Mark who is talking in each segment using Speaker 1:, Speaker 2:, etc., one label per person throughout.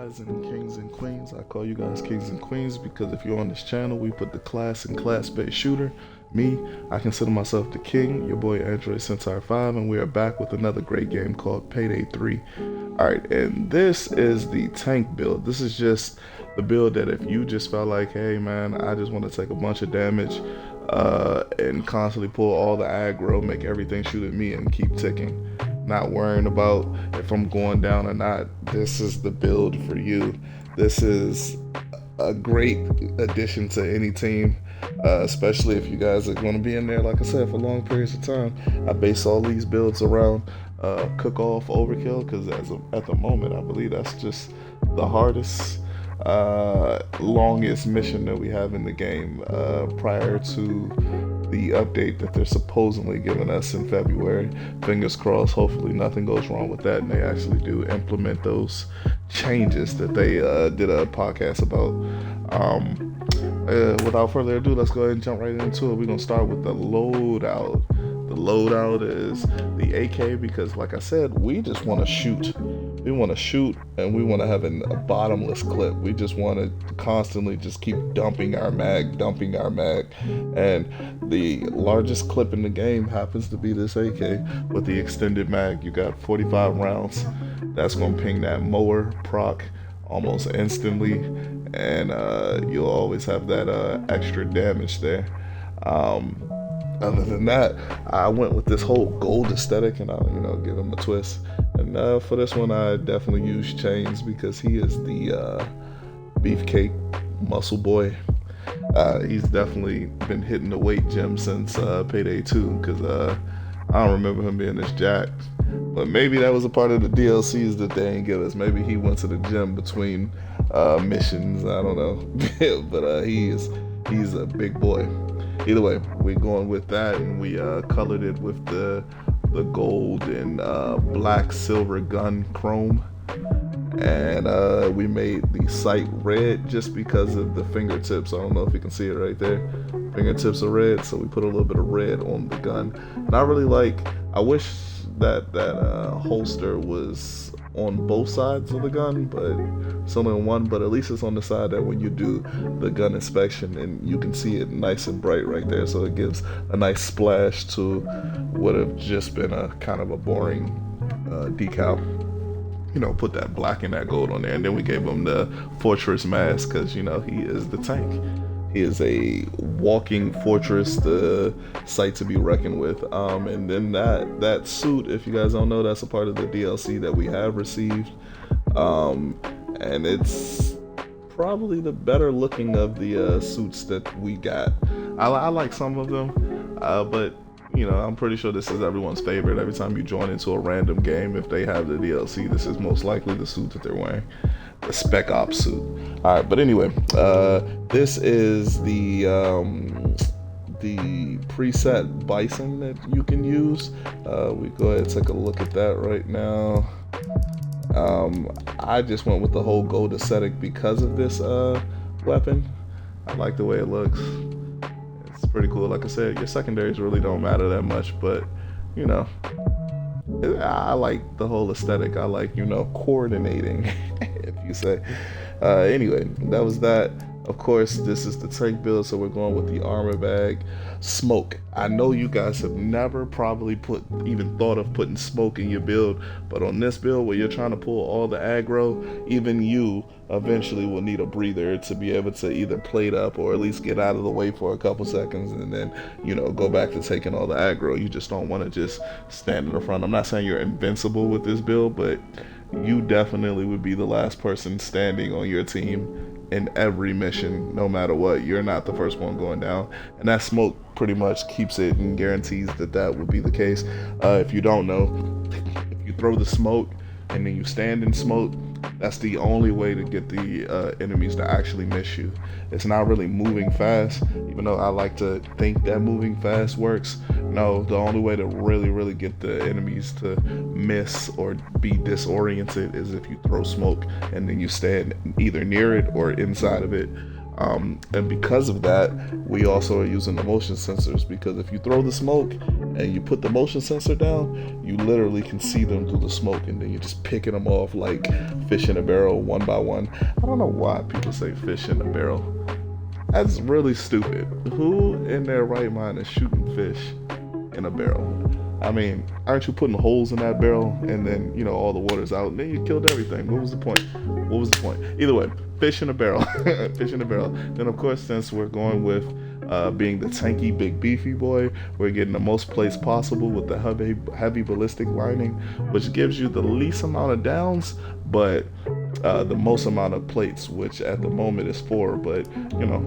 Speaker 1: guys and kings and queens. I call you guys kings and queens because if you're on this channel, we put the class in class-based shooter. Me, I consider myself the king, your boy Android Centaur 5, and we are back with another great game called PayDay 3. Alright, and this is the tank build. This is just the build that if you just felt like, hey man, I just want to take a bunch of damage and constantly pull all the aggro, make everything shoot at me and keep ticking. Not worrying about if I'm going down or not. This is the build for you. This is a great addition to any team, especially if you guys are going to be in there, like I said, for long periods of time. I base all these builds around cook-off Overkill because at the moment, I believe that's just the hardest, longest mission that we have in the game prior to the update that they're supposedly giving us in February. Fingers crossed, hopefully nothing goes wrong with that and they actually do implement those changes that they did a podcast about. Without further ado, let's go ahead and jump right into it. We're going to start with the loadout. The loadout is the AK because, like I said, we just want to shoot. We want to shoot and we want to have a bottomless clip. We just want to constantly just keep dumping our mag. And the largest clip in the game happens to be this AK with the extended mag. You got 45 rounds. That's going to ping that mower proc almost instantly. And you'll always have that extra damage there. Other than that, I went with this whole gold aesthetic and I'll, give him a twist. And for this one, I definitely used Chains because he is the beefcake muscle boy. He's definitely been hitting the weight gym since PayDay 2 because I don't remember him being this jacked. But maybe that was a part of the DLCs that they didn't give us. Maybe he went to the gym between missions. I don't know. But he's a big boy. Either way, we're going with that, and we colored it with the gold and black silver gun chrome, and we made the sight red just because of the fingertips. I don't know if you can see it right there. Fingertips are red, so we put a little bit of red on the gun. And I wish that holster was on both sides of the gun, but it's only on one. But at least it's on the side that when you do the gun inspection and you can see it nice and bright right there, so it gives a nice splash to what have just been a kind of a boring decal. Put that black and that gold on there, and then we gave him the fortress mask because he is the tank. He is a walking fortress, the sight to be reckoned with. And then that suit, if you guys don't know, that's a part of the DLC that we have received. And it's probably the better looking of the suits that we got. I like some of them, but I'm pretty sure this is everyone's favorite. Every time you join into a random game, if they have the DLC, this is most likely the suit that they're wearing. The Spec Ops suit. Alright, but anyway, this is the preset bison that you can use. We go ahead and take a look at that right now. I just went with the whole gold aesthetic because of this weapon. I like the way it looks. It's pretty cool. Like I said, your secondaries really don't matter that much, but I like the whole aesthetic. I like, coordinating, if you say. Anyway, that was that. Of course, this is the tank build, so we're going with the armor bag. Smoke. I know you guys have never probably even thought of putting smoke in your build, but on this build where you're trying to pull all the aggro, even you eventually will need a breather to be able to either plate up or at least get out of the way for a couple seconds and then, go back to taking all the aggro. You just don't want to just stand in the front. I'm not saying you're invincible with this build, but you definitely would be the last person standing on your team in every mission, no matter what. You're not the first one going down, and that smoke pretty much keeps it and guarantees that would be the case. If you don't know, if you throw the smoke and then you stand in smoke, that's the only way to get the enemies to actually miss you. It's not really moving fast, even though I like to think that moving fast works. No, the only way to really get the enemies to miss or be disoriented is if you throw smoke and then you stand either near it or inside of it. And because of that, we also are using the motion sensors, because if you throw the smoke and you put the motion sensor down, you literally can see them through the smoke, and then you're just picking them off like fish in a barrel, one by one. I don't know why people say fish in a barrel. That's really stupid. Who in their right mind is shooting fish in a barrel? I mean, aren't you putting holes in that barrel and then, all the water's out and then you killed everything? What was the point? What was the point? Either way, fish in a barrel. Fish in a barrel. Then, of course, since we're going with being the tanky, big, beefy boy, we're getting the most plates possible with the heavy ballistic lining, which gives you the least amount of downs, but the most amount of plates, which at the moment is 4, but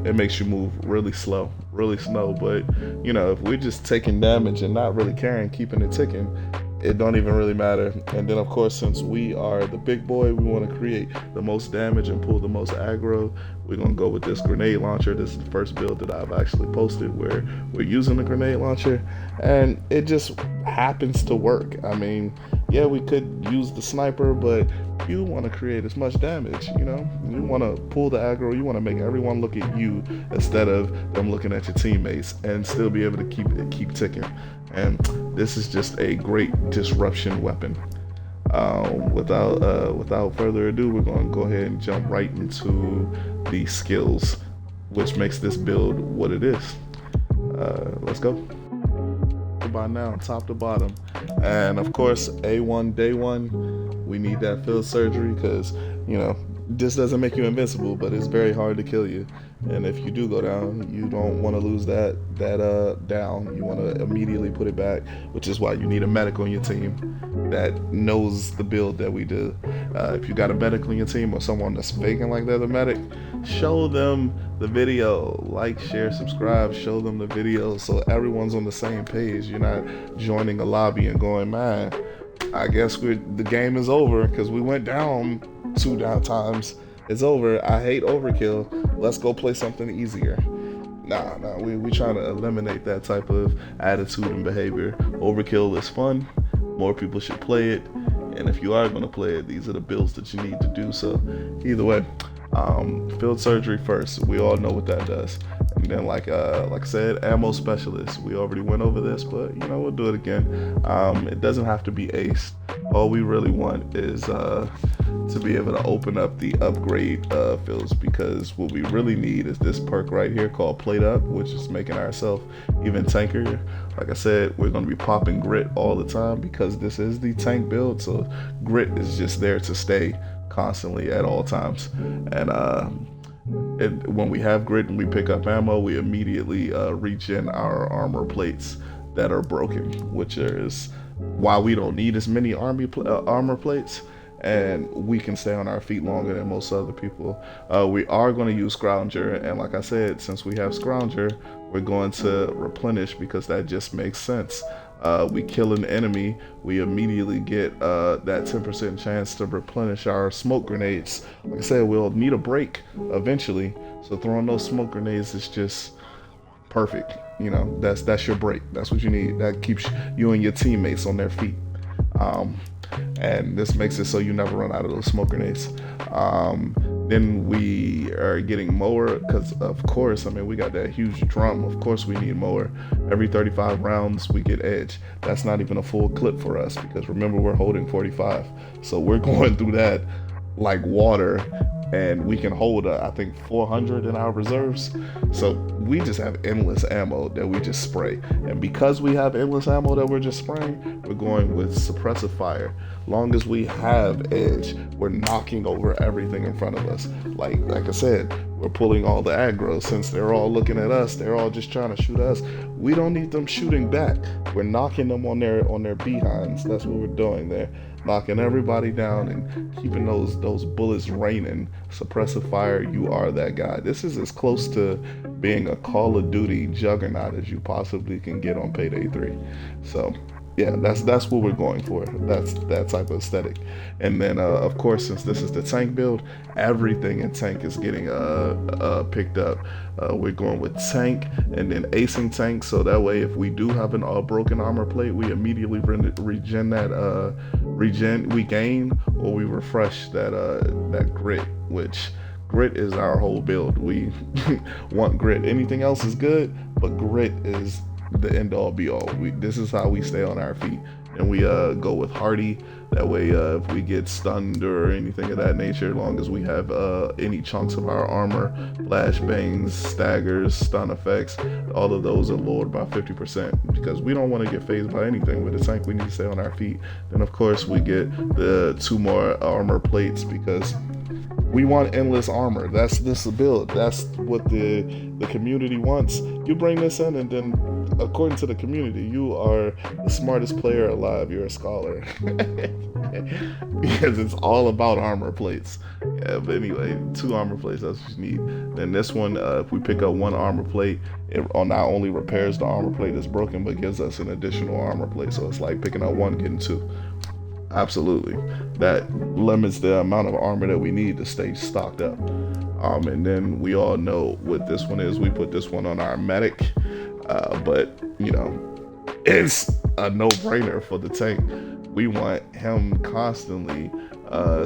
Speaker 1: it makes you move really slow. But if we're just taking damage and not really caring, keeping it ticking, it don't even really matter. And then, of course, since we are the big boy, we want to create the most damage and pull the most aggro. We're going to go with this grenade launcher. This is the first build that I've actually posted where we're using the grenade launcher, and it just happens to work. I mean, yeah, we could use the sniper, but you want to create as much damage, you want to pull the aggro, you want to make everyone look at you instead of them looking at your teammates, and still be able to keep ticking. And this is just a great disruption weapon. Without further ado, we're going to go ahead and jump right into the skills, which makes this build what it is. Let's go. By now, top to bottom, and of course, A1 day one, we need that field surgery, because this doesn't make you invincible, but it's very hard to kill you. And if you do go down, you don't want to lose that down. You want to immediately put it back, which is why you need a medic on your team that knows the build that we do. If you got a medic on your team or someone that's faking like they're the medic, show them the video. Like, share, subscribe, show them the video so everyone's on the same page. You're not joining a lobby and going, man, I guess the game is over because we went down 2 down times. It's over. I hate Overkill. Let's go play something easier. Nah, we trying to eliminate that type of attitude and behavior. Overkill is fun. More people should play it. And if you are going to play it, these are the builds that you need to do. So either way, field surgery first. We all know what that does. And then like I said, ammo specialist. We already went over this, but we'll do it again. It doesn't have to be aced. All we really want is to be able to open up the upgrade fields, because what we really need is this perk right here called Plate Up, which is making ourselves even tankier. Like I said, we're going to be popping grit all the time because this is the tank build, so grit is just there to stay constantly at all times. And when we have grit and we pick up ammo, we immediately regen our armor plates that are broken, which is why we don't need as many armor plates, and we can stay on our feet longer than most other people. We are going to use Scrounger, and like I said, since we have Scrounger, we're going to replenish because that just makes sense. We kill an enemy, we immediately get that 10% chance to replenish our smoke grenades. Like I said, we'll need a break eventually, so throwing those smoke grenades is just perfect. That's your break. That's what you need. That keeps you and your teammates on their feet. And this makes it so you never run out of those smoke grenades. Then we are getting mower, because of course, we got that huge drum. Of course we need mower. Every 35 rounds we get edge. That's not even a full clip for us, because remember, we're holding 45. So we're going through that like water, and we can hold I think 400 in our reserves. So we just have endless ammo that we just spray, and because we have endless ammo that we're just spraying, we're going with suppressive fire. Long as we have edge, we're knocking over everything in front of us. Like I said, we're pulling all the aggro. Since they're all looking at us, they're all just trying to shoot us. We don't need them shooting back. We're knocking them on their behinds. That's what we're doing there. Knocking everybody down and keeping those bullets raining. Suppressive fire, you are that guy. This is as close to being a Call of Duty juggernaut as you possibly can get on PayDay 3. So yeah, that's what we're going for. That's that type of aesthetic. And then of course, since this is the tank build, everything in tank is getting picked up. We're going with tank and then acing tank, so that way if we do have a broken armor plate, we immediately regen we gain, or we refresh that grit, which Grit is our whole build. We want grit. Anything else is good, but grit is the end all be all. This is how we stay on our feet, and we go with hardy. That way, if we get stunned or anything of that nature, as long as we have any chunks of our armor, flash bangs, staggers, stun effects, all of those are lowered by 50%, because we don't want to get phased by anything. With a tank, we need to stay on our feet. Then, of course, we get the 2 more armor plates, because we want endless armor. That's this build. That's what the community wants. You bring this in, and then according to the community, you are the smartest player alive. You're a scholar. Because it's all about armor plates. Yeah, but anyway, 2 armor plates, that's what you need. Then this one, if we pick up 1 armor plate, it not only repairs the armor plate that's broken, but gives us an additional armor plate. So it's like picking up 1, getting 2. Absolutely. That limits the amount of armor that we need to stay stocked up. And then we all know what this one is. We put this one on our medic. But, you know, it's a no-brainer for the tank. We want him constantly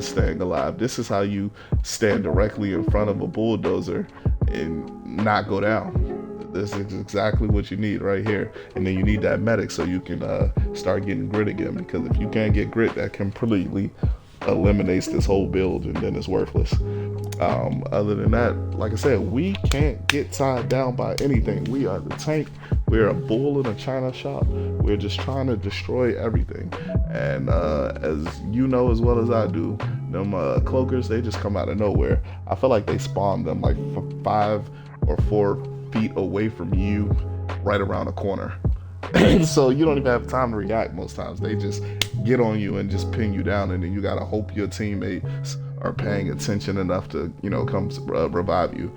Speaker 1: staying alive. This is how you stand directly in front of a bulldozer and not go down. This is exactly what you need right here. And then you need that medic so you can start getting grit again, because if you can't get grit, that completely eliminates this whole build, and then it's worthless. Other than that, like I said, we can't get tied down by anything. We are the tank. We're a bull in a china shop. We're just trying to destroy everything. And as you know as well as I do, them cloakers, they just come out of nowhere. I feel like they spawn them like 5 or 4 feet away from you, right around the corner. So you don't even have time to react most times. They just get on you and just pin you down, and then you gotta hope your teammates are paying attention enough to, you know, come revive you.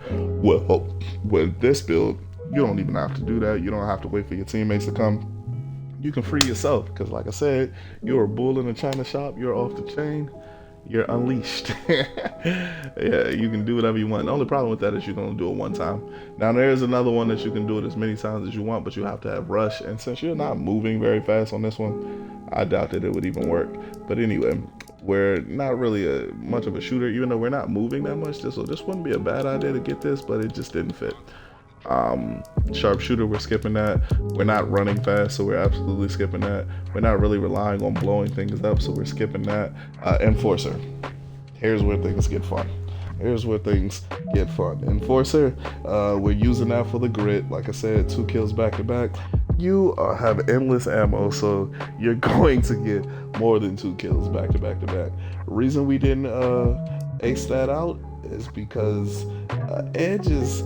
Speaker 1: With this build, you don't even have to do that. You don't have to wait for your teammates to come. You can free yourself, because like I said, you're a bull in a china shop. You're off the chain. You're unleashed. Yeah, you can do whatever you want. The only problem with that is you're gonna do it 1 time. Now there's another one that you can do it as many times as you want, but you have to have rush. And since you're not moving very fast on this one, I doubt that it would even work. But anyway, we're not really much of a shooter, even though we're not moving that much. So this wouldn't be a bad idea to get this, but it just didn't fit. Sharpshooter, we're skipping that. We're not running fast, so we're absolutely skipping that. We're not really relying on blowing things up, so we're skipping that. Enforcer, here's where things get fun. Enforcer, we're using that for the grit. Like I said, 2 kills back to back. You have endless ammo, so you're going to get more than 2 kills back to back to back. Reason we didn't ace that out is because Edge is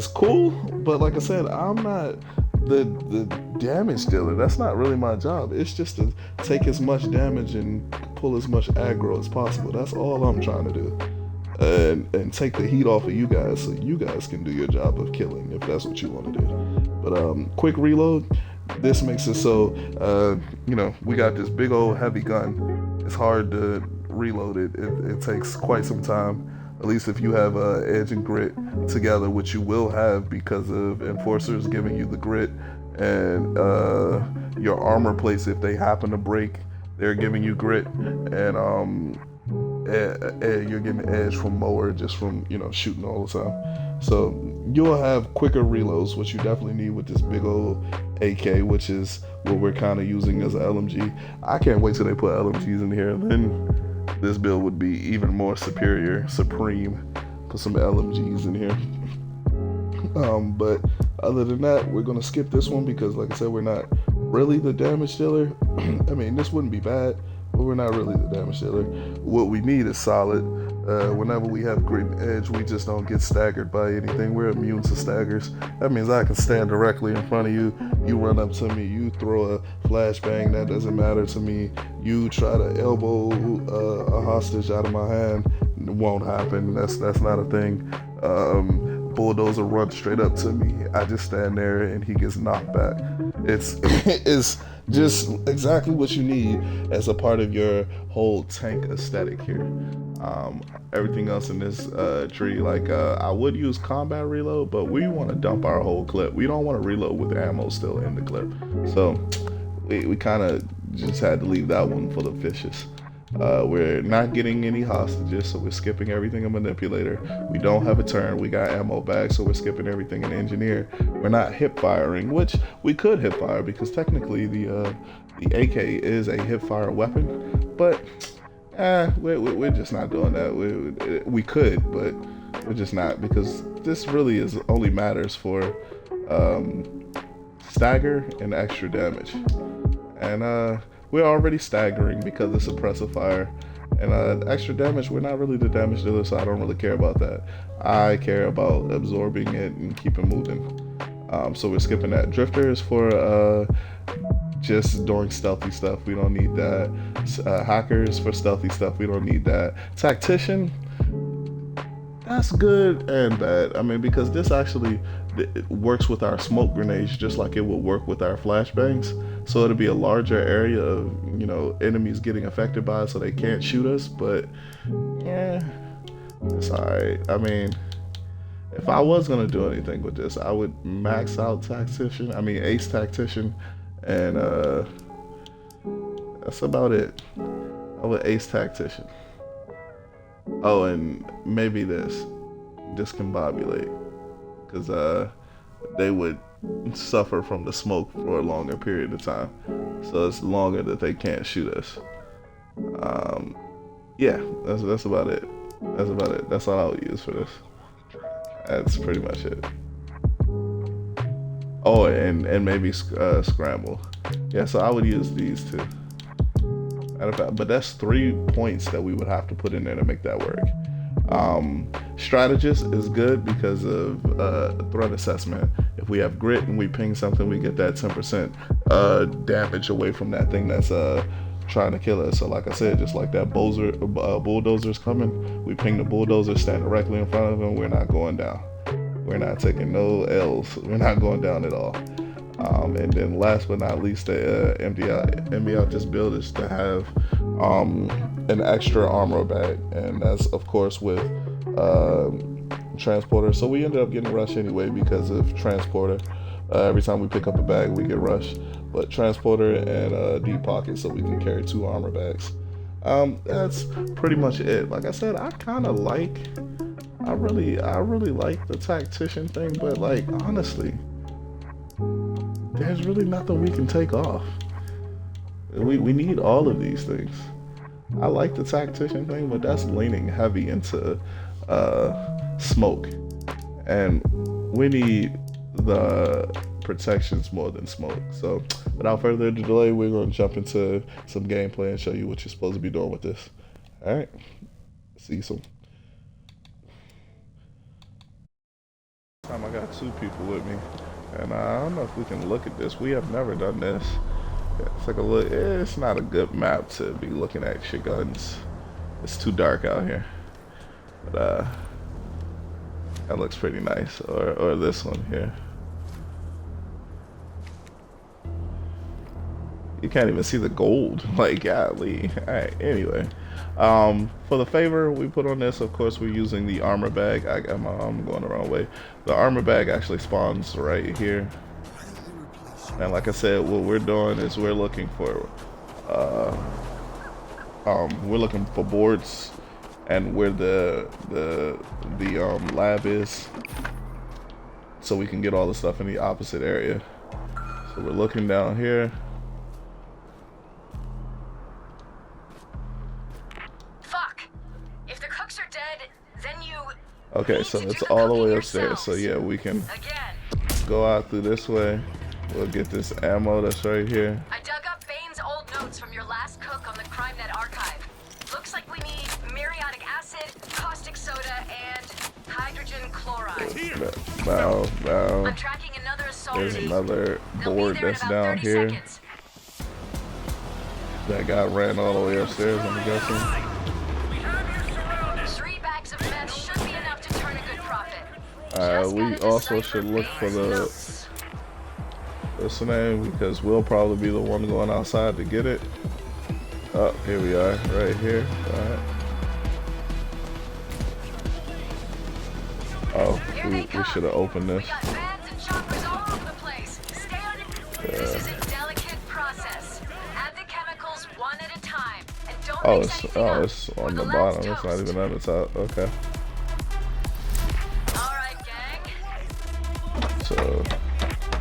Speaker 1: cool, but like I said, I'm not the damage dealer. That's not really my job. It's just to take as much damage and pull as much aggro as possible. That's all I'm trying to do, and take the heat off of you guys, so you guys can do your job of killing, if that's what you want to do. But quick reload, this makes it so you know, we got this big old heavy gun. It's hard to reload it. It takes quite some time, at least if you have Edge and Grit together, which you will have because of Enforcers giving you the grit, and your armor plates, if they happen to break, they're giving you grit, and you're getting Edge from Mower just from, you know, shooting all the time. So you'll have quicker reloads, which you definitely need with this big old AK, which is what we're kind of using as an LMG. I can't wait till they put LMGs in here. Then this build would be even more supreme. Put some LMGs in here. But other than that, we're gonna skip this one because, like I said, we're not really the damage dealer. I mean, this wouldn't be bad, but we're not really the damage dealer. What we need is solid. Whenever we have Grit and Edge, we just don't get staggered by anything. We're immune to staggers. That means I can stand directly in front of you. You run up to me, you throw a flashbang, that doesn't matter to me. You try to elbow a hostage out of my hand, it won't happen. That's not a thing. Bulldozer runs straight up to me. I just stand there and he gets knocked back. It's just exactly what you need as a part of your whole tank aesthetic here. Everything else in this tree, like I would use combat reload, but we want to dump our whole clip. We don't want to reload with ammo still in the clip. So we kind of just had to leave that one for the fishes. We're not getting any hostages, so we're skipping everything in manipulator. We don't have a turn. We got ammo bags, so we're skipping everything in engineer. We're not hip firing, which we could hip fire because technically the AK is a hip fire weapon, but we're just not doing that. We could, but we're just not, because this really is only matters for stagger and extra damage, and we're already staggering because of suppressive fire, and extra damage, we're not really the damage dealer, so I don't really care about that. I care about absorbing it and keeping moving. So we're skipping that. Drifter is for just doing stealthy stuff. We don't need that. Hackers for stealthy stuff. We don't need that. Tactician, that's good and bad. I mean, because this actually it works with our smoke grenades just like it would work with our flashbangs. So it'll be a larger area of, you know, enemies getting affected by it, so they can't shoot us. But yeah, it's alright. I mean, if I was gonna do anything with this, I would max out tactician. I mean, ace tactician, and that's about it. I would ace tactician. Oh, and maybe this discombobulate, because they would suffer from the smoke for a longer period of time, so it's longer that they can't shoot us. Yeah, that's about it. That's about it. That's all I would use for this. That's pretty much it. Oh, and maybe scramble. Yeah, so I would use these two. But that's 3 points that we would have to put in there to make that work. Strategist is good because of threat assessment. If we have grit and we ping something, we get that 10% damage away from that thing that's trying to kill us. So like I said, just like that bulldozer's coming, we ping the bulldozer, stand directly in front of him, we're not going down. We're not taking no L's. We're not going down at all. And then last but not least, the MD out this build is to have an extra armor bag, and that's of course with transporter. So we ended up getting rushed anyway because of transporter. Every time we pick up a bag, we get rushed. But transporter and deep pocket, so we can carry 2 armor bags. That's pretty much it. Like I said, I really like the tactician thing, but like honestly, there's really nothing we can take off. We need all of these things. I like the tactician thing, but that's leaning heavy into smoke, and we need the protections more than smoke. So without further delay, we're going to jump into some gameplay and show you what you're supposed to be doing with this. All right, see you soon. Time I got 2 people with me, and I don't know if we can look at this. We have never done this. Let's take a look. It's not a good map to be looking at your guns. It's too dark out here. But that looks pretty nice. Or this one here. You can't even see the gold. Like, golly. Alright, anyway. For the favor we put on this, of course, we're using the armor bag. I'm going the wrong way. The armor bag actually spawns right here. And like I said, what we're doing is we're looking for boards and where the lab is, so we can get all the stuff in the opposite area. So we're looking down here. Okay, so it's all the way upstairs. So yeah, we can go out through this way. We'll get this ammo that's right here.
Speaker 2: I dug up Bane's old notes from your last cook on the CrimeNet archive. Looks like we need muriatic acid, caustic soda, and hydrogen chloride.
Speaker 1: Wow.
Speaker 2: I'm tracking another assault.
Speaker 1: There's another board that's down here.
Speaker 2: Seconds.
Speaker 1: That guy ran all the way upstairs, I'm guessing.
Speaker 2: 3 bags of meth should be enough to turn a good profit.
Speaker 1: We also should look for the what's the name, because we'll probably be the one going outside to get it. Oh, here we are, right here. Alright. Oh, we should have opened this. This is a delicate process. Add the chemicals one at a time, and don't Oh,
Speaker 2: fix anything up.
Speaker 1: it's
Speaker 2: We're
Speaker 1: on the
Speaker 2: lab's
Speaker 1: bottom. It's not
Speaker 2: toast.
Speaker 1: even at the top. Okay.
Speaker 2: Alright, gang.
Speaker 1: So,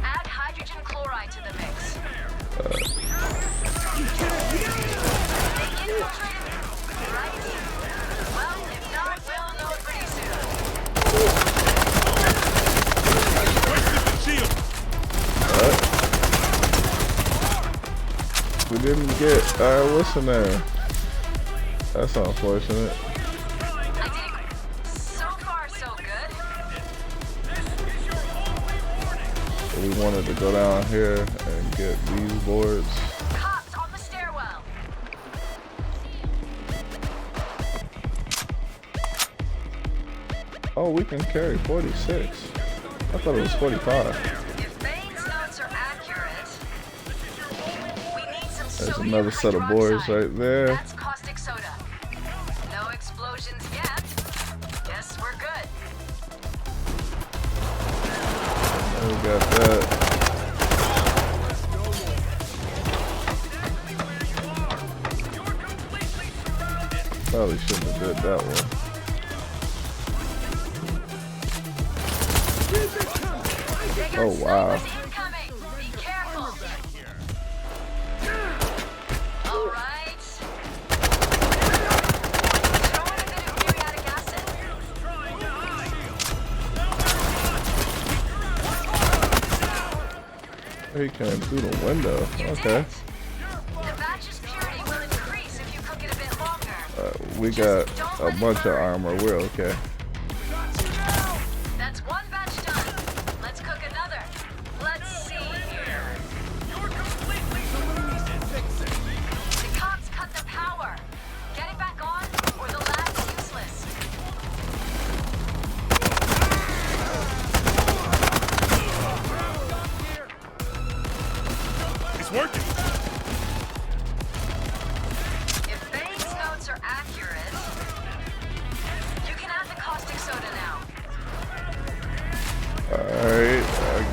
Speaker 2: Add hydrogen chloride to the mix. They infiltrated, right? Well, if not, we'll know pretty soon.
Speaker 1: we didn't get. What's in there? That's unfortunate.
Speaker 2: I did it. So far, so good.
Speaker 1: We wanted to go down here and get these boards.
Speaker 2: Cops on the stairwell.
Speaker 1: Oh, we can carry 46. I thought it was 45.
Speaker 2: If Bane's notes are accurate, we need some
Speaker 1: There's
Speaker 2: sodium
Speaker 1: another set of boards
Speaker 2: hydroxide.
Speaker 1: right there.
Speaker 2: That's caustic soda. No explosions yet. Guess we're good.
Speaker 1: We got that. Probably shouldn't have did that one.
Speaker 2: They got
Speaker 1: Oh, wow.
Speaker 2: snipers incoming. Be careful. All right. Throw in a bit of muriatic acid.
Speaker 1: He came through the window.
Speaker 2: You did
Speaker 1: Okay.
Speaker 2: it. The batch's purity will increase if you cook it a bit longer.
Speaker 1: We got a bunch of armor. We're okay.
Speaker 2: That's one batch done. Let's cook another. Let's see here. The cops cut the power. Get it back on, or the lab's useless.
Speaker 3: It's working.
Speaker 2: If Bane's notes are accurate, you can add the caustic soda now.
Speaker 1: Alright, I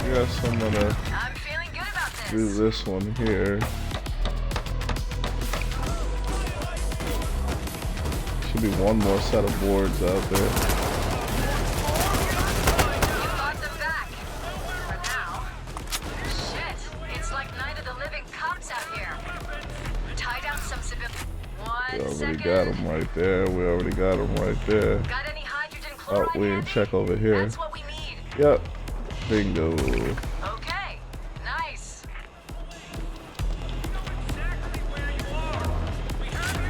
Speaker 1: guess I'm gonna
Speaker 2: I'm feeling good about
Speaker 1: do
Speaker 2: this.
Speaker 1: this one here. Should be one more set of boards out there.
Speaker 2: You got them back. For now. Shit, it's like Night of the Living Cops out here. Tie down some civil.
Speaker 1: We
Speaker 2: One
Speaker 1: already
Speaker 2: second.
Speaker 1: got them right there. We already got them right there.
Speaker 2: Got any hydrogen
Speaker 1: Oh,
Speaker 2: chloride?
Speaker 1: we didn't
Speaker 2: handy?
Speaker 1: check over here.
Speaker 2: That's what we need.
Speaker 1: Yep. Bingo.
Speaker 2: Okay. Nice.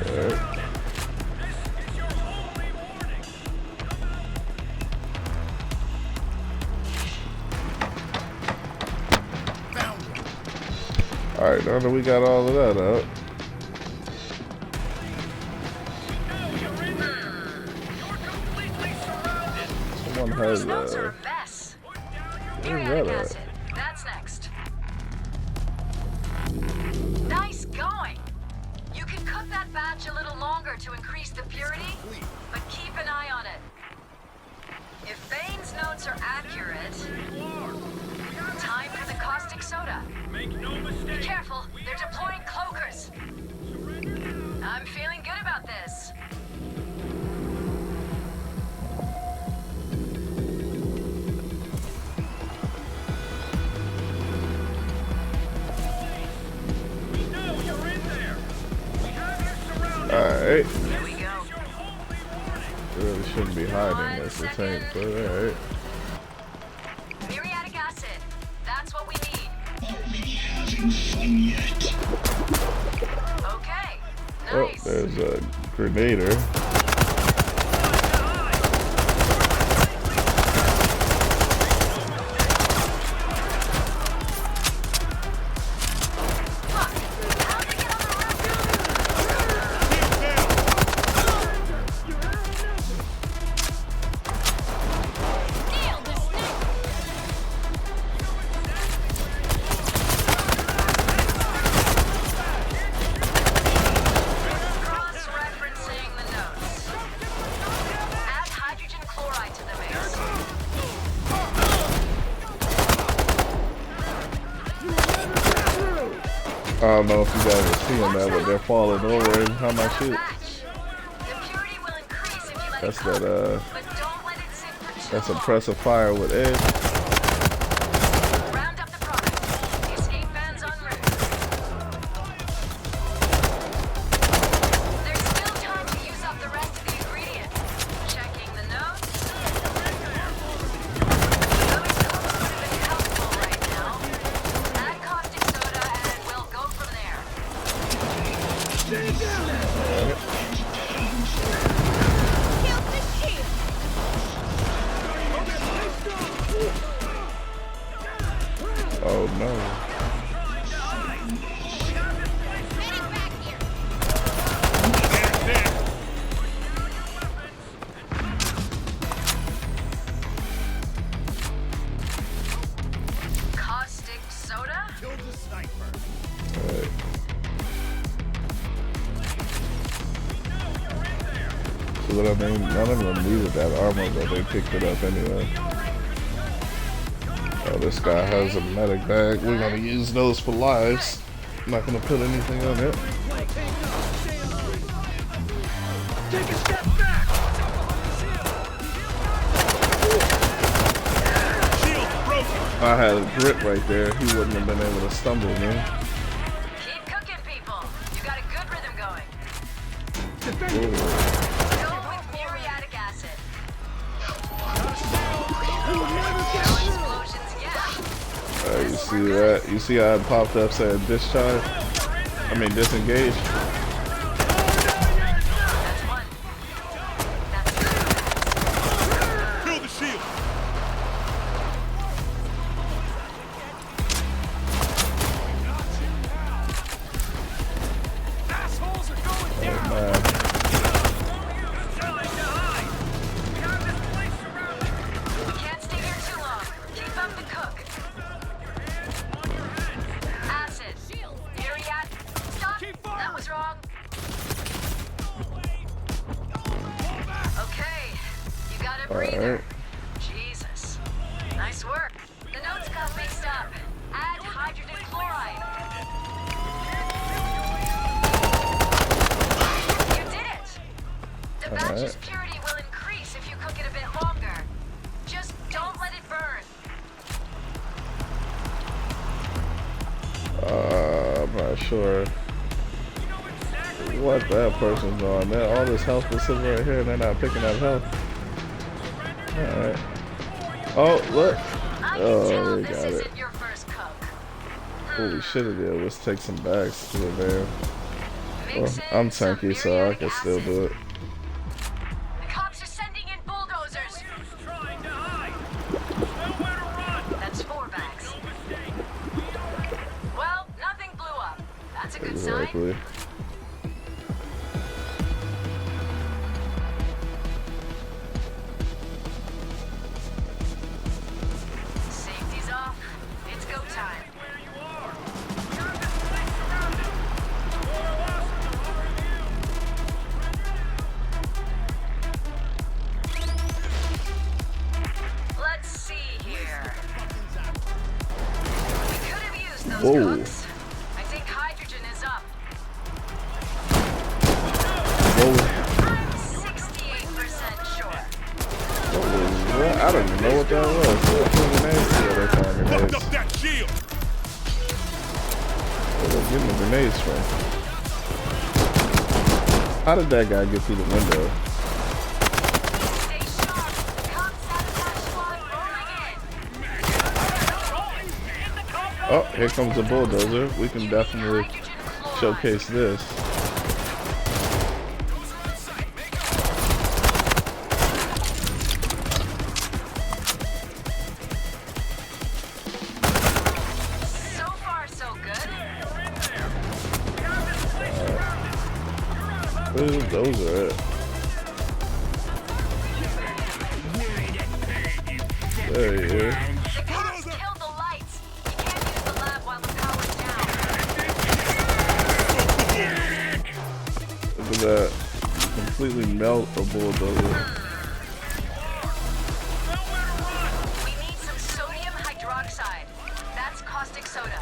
Speaker 1: Alright. Alright, now that we got all of that out. Someone has
Speaker 2: These notes are a mess.
Speaker 1: where's
Speaker 2: Muriatic
Speaker 1: that at?
Speaker 2: acid. That's next. Nice going. You can cook that batch a little longer to increase the purity, but keep an eye on it. If Bane's notes are accurate, time for the caustic soda. Be careful, they're deploying cloakers. I'm feeling good about this.
Speaker 1: Alright.
Speaker 2: Here we go.
Speaker 1: Really shouldn't be hiding this the tank, but alright.
Speaker 2: Muriatic acid. That's what we need.
Speaker 4: Having fun yet?
Speaker 2: Okay.
Speaker 1: Oh,
Speaker 2: Nice.
Speaker 1: there's a grenader.
Speaker 2: Fuck. How'd they get on the roof? Nail the snake. Cross-referencing the notes.
Speaker 1: don't know if you guys are seeing that, but they're falling over every time I shoot. That's that, that's suppressive fire with edge.
Speaker 2: Round up the product. The escape van's en route. There's still time to use up the rest of the ingredients. Checking the notes. Those cooks would have been helpful right now. Add caustic soda and we'll go from there.
Speaker 1: Oh no.
Speaker 2: Caustic soda?
Speaker 1: Alright. So what I mean, none of them needed that armor, but they picked it up anyway. Oh, this guy has a medic bag. We're gonna use those for lives. I'm not gonna put anything on it.
Speaker 4: Take a step back! Shield broken!
Speaker 1: If I had a grip right there, he wouldn't have been able to stumble me.
Speaker 2: Keep cooking, people. You got a good rhythm going.
Speaker 1: Ooh.
Speaker 2: Go with muriatic acid.
Speaker 1: You see that? You see how it popped up saying discharge? I mean disengage.
Speaker 2: That's one. That's two.
Speaker 4: Kill the shield! Assholes are going down!
Speaker 1: Oh, man.
Speaker 2: We can't stay here too long. Keep up the cook. Acid. Muriat. Stop. That was wrong. Okay. You got a breather.
Speaker 1: Alright.
Speaker 2: Jesus. Nice work. The notes got mixed up. Add hydrogen chloride. You did it. The batch's purity will increase if you cook it a bit longer. Just don't let it burn.
Speaker 1: I'm not sure what that person's on. All this health is sitting right here and they're not picking up health. Alright. Oh, look.
Speaker 2: I can
Speaker 1: Oh,
Speaker 2: tell
Speaker 1: we
Speaker 2: this
Speaker 1: got it.
Speaker 2: isn't your first cook.
Speaker 1: Holy shit it is. Let's take some bags to the van. Well,
Speaker 2: Mix in
Speaker 1: I'm
Speaker 2: some
Speaker 1: tanky, so I
Speaker 2: muriatic
Speaker 1: can still
Speaker 2: acid.
Speaker 1: do it.
Speaker 2: The cops are sending in bulldozers.
Speaker 4: Trying to hide! Nowhere to run!
Speaker 2: That's 4 bags. Well, nothing blew up. That's a good sign.
Speaker 1: Exactly.
Speaker 2: Safety's off. It's go time.
Speaker 4: Where you are! We got this place surrounded! More of us, more of you!
Speaker 2: Let's see here. We could have used those
Speaker 1: Whoa.
Speaker 2: cooks. I think hydrogen is up.
Speaker 1: Whoa.
Speaker 2: I'm 68% sure.
Speaker 1: What was that? I don't even know what that was. What grenades? Yeah, they're throwing
Speaker 4: Fucked
Speaker 1: grenades.
Speaker 4: up that shield!
Speaker 1: Where they getting the grenades from? How did that guy get through the window?
Speaker 2: Stay sharp. Cop sabotage squad rolling in.
Speaker 1: Oh, here comes the bulldozer. We can definitely
Speaker 2: Hydrogen chloride.
Speaker 1: showcase this.
Speaker 2: So far, so good.
Speaker 1: Where's those are at? There he is.
Speaker 2: The cops killed the lights. You can't use the lab while the power's down.
Speaker 1: Look at that. You completely melt a bulldozer.
Speaker 2: We need some sodium hydroxide. That's caustic soda.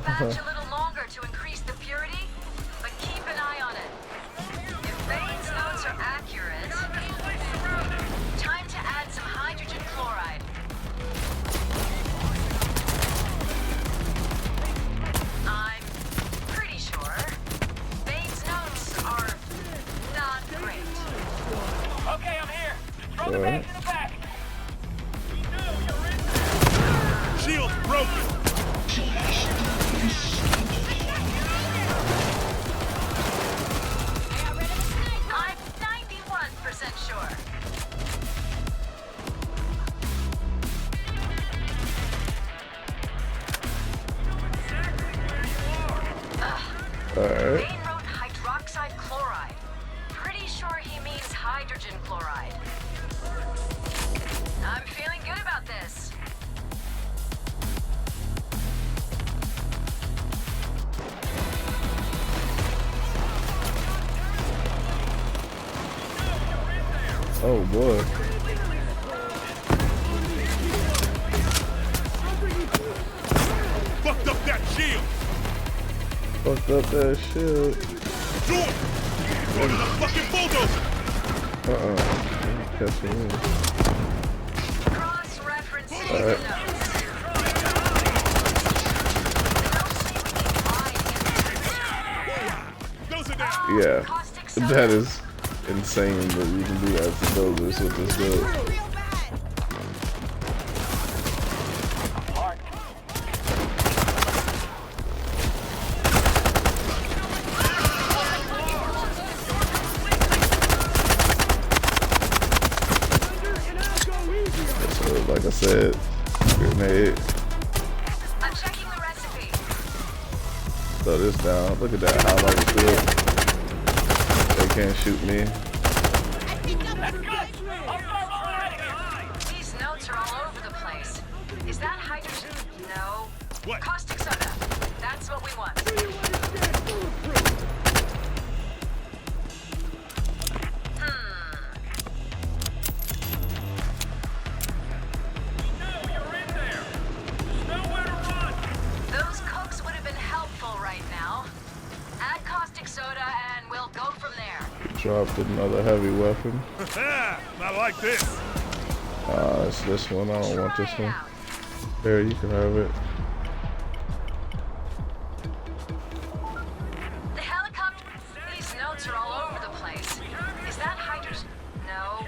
Speaker 2: that batch a little longer to increase the purity, but keep an eye on it. If Bane's notes are accurate, time to add some hydrogen chloride. I'm pretty sure Bane's notes are not great.
Speaker 4: Okay, I'm here. Throw the bags in the back. Shield's broken.
Speaker 2: I'm 91% sure.
Speaker 1: Alright.
Speaker 2: Bane wrote hydroxide chloride. Pretty sure he means hydrogen chloride. I'm feeling good about this.
Speaker 1: Oh boy.
Speaker 4: Fucked up that shield.
Speaker 1: Fucked up that shit.
Speaker 4: Do it. Order the fucking bulldozer.
Speaker 1: Catching me.
Speaker 2: Cross-referencing
Speaker 1: All right.
Speaker 2: the notes.
Speaker 4: Those are down.
Speaker 1: Yeah.
Speaker 2: Caustic soda.
Speaker 1: That is insane that you can do that to dozers with this build. So, like I said, grenade.
Speaker 2: I'm checking the recipe.
Speaker 1: Throw this down. Look at that. How long it feels. They can't shoot me.
Speaker 2: These notes are all over the place. Is that hydrogen? No.
Speaker 4: What?
Speaker 2: Caustic soda. That's what we want.
Speaker 4: You're in there. There's nowhere to run.
Speaker 2: Those cooks would have been helpful right now. Add caustic soda and we'll go from there.
Speaker 1: Dropped another heavy weapon.
Speaker 4: Not like this.
Speaker 1: It's this one. I don't want this
Speaker 2: Try it
Speaker 1: one.
Speaker 2: out.
Speaker 1: There, you can have it.
Speaker 2: The helicopter. These notes are all over the place. Is that hydrogen? No.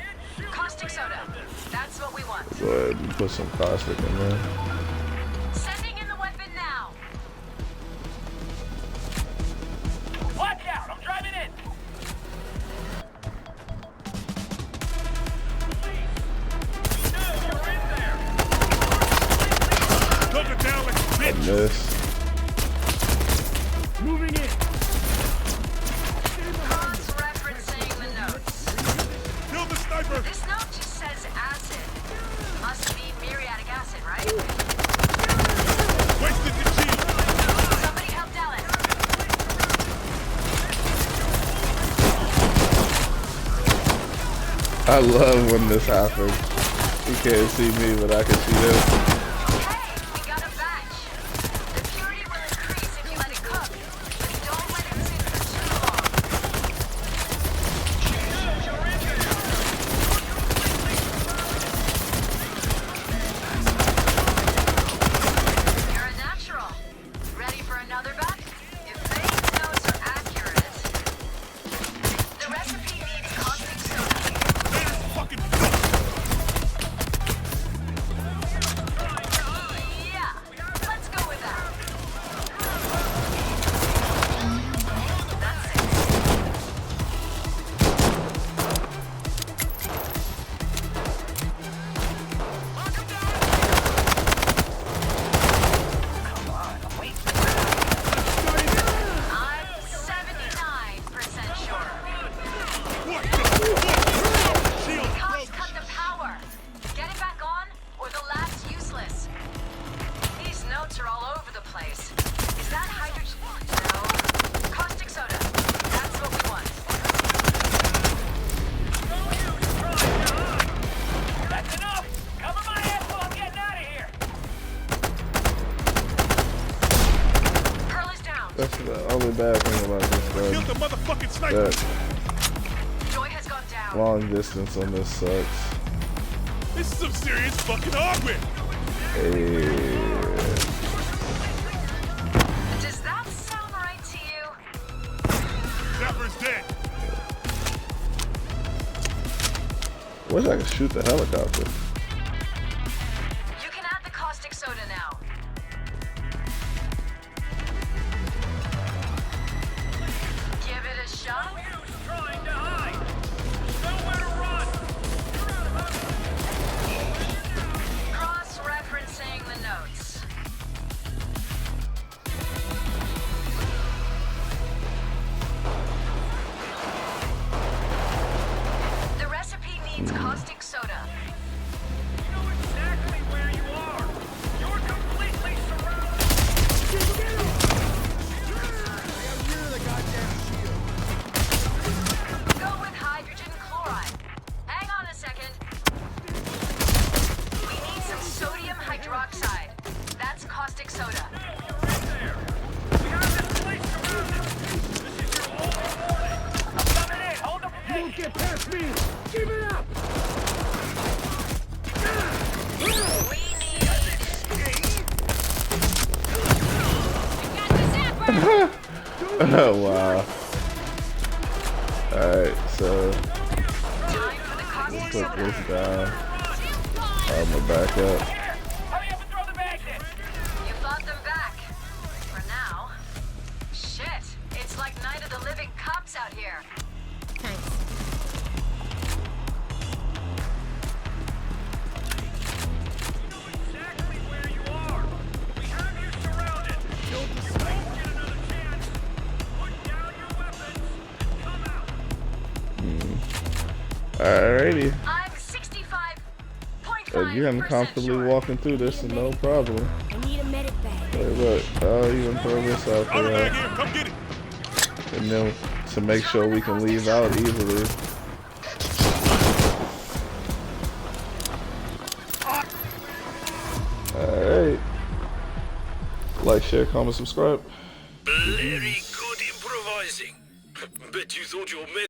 Speaker 2: Caustic soda. That's what we want.
Speaker 1: Go ahead and put some caustic in there.
Speaker 2: Sending in the weapon now.
Speaker 4: Watch out. I'm driving in. You're in there. Took it down like a bitch.
Speaker 1: This.
Speaker 4: Moving in.
Speaker 2: Cross-referencing the notes.
Speaker 4: Kill the sniper.
Speaker 2: This note just says acid. Must be muriatic acid, right?
Speaker 4: Wasted the shield.
Speaker 2: Somebody help Dallas.
Speaker 1: I love when this happens. You can't see me, but I can see him.
Speaker 2: Okay, we got a batch. The purity will increase if you let it cook, but don't let it sit for too long. You're a natural. Ready for another batch? If Bane's notes are accurate, the recipe needs caustic soda.
Speaker 4: Fucking
Speaker 1: That's the only bad thing about
Speaker 4: Killed
Speaker 1: this
Speaker 4: the
Speaker 1: gun.
Speaker 4: motherfucking sniper.
Speaker 1: That
Speaker 2: Joy has gone down.
Speaker 1: long distance on this sucks.
Speaker 4: This is some serious fucking hardware.
Speaker 1: Hey.
Speaker 2: Does that sound right to you?
Speaker 4: Zapper's dead.
Speaker 1: Wish I could shoot the helicopter.
Speaker 2: You can add the caustic soda now. Give it a shot.
Speaker 4: Trying to hide. Nowhere to run.
Speaker 2: Cross-referencing the notes. The recipe needs caustic soda.
Speaker 4: You know exactly where you are. You're completely surrounded.
Speaker 2: Go with hydrogen chloride. Hang on a second. We need some sodium hydroxide. That's caustic soda.
Speaker 4: We have this place surrounded. This is your only warning. I'm coming in. Hold up. You won't get past me. Give it up.
Speaker 2: We need...
Speaker 1: Oh wow. Alright, so
Speaker 2: Time for the caustic
Speaker 1: put
Speaker 2: soda.
Speaker 1: this down. I'm gonna back up.
Speaker 4: Hurry up and throw the bags in.
Speaker 2: You fought them back. For now. Shit. It's like Night of the Living Cops out here.
Speaker 4: Exactly where you are. We have you surrounded. Don't get another chance. Put down your weapons and come out.
Speaker 1: Alrighty.
Speaker 2: I'm 65.5%.
Speaker 1: You can comfortably
Speaker 2: sure.
Speaker 1: walking through this and no problem.
Speaker 3: I need a medic bag.
Speaker 1: Hey, look, I'll even throw this out
Speaker 4: Out of
Speaker 1: there.
Speaker 4: bag here. Come get it.
Speaker 1: And then to make sure we can leave out easily. Alright. Like, share, comment, subscribe.
Speaker 5: Very good improvising. Bet you thought your men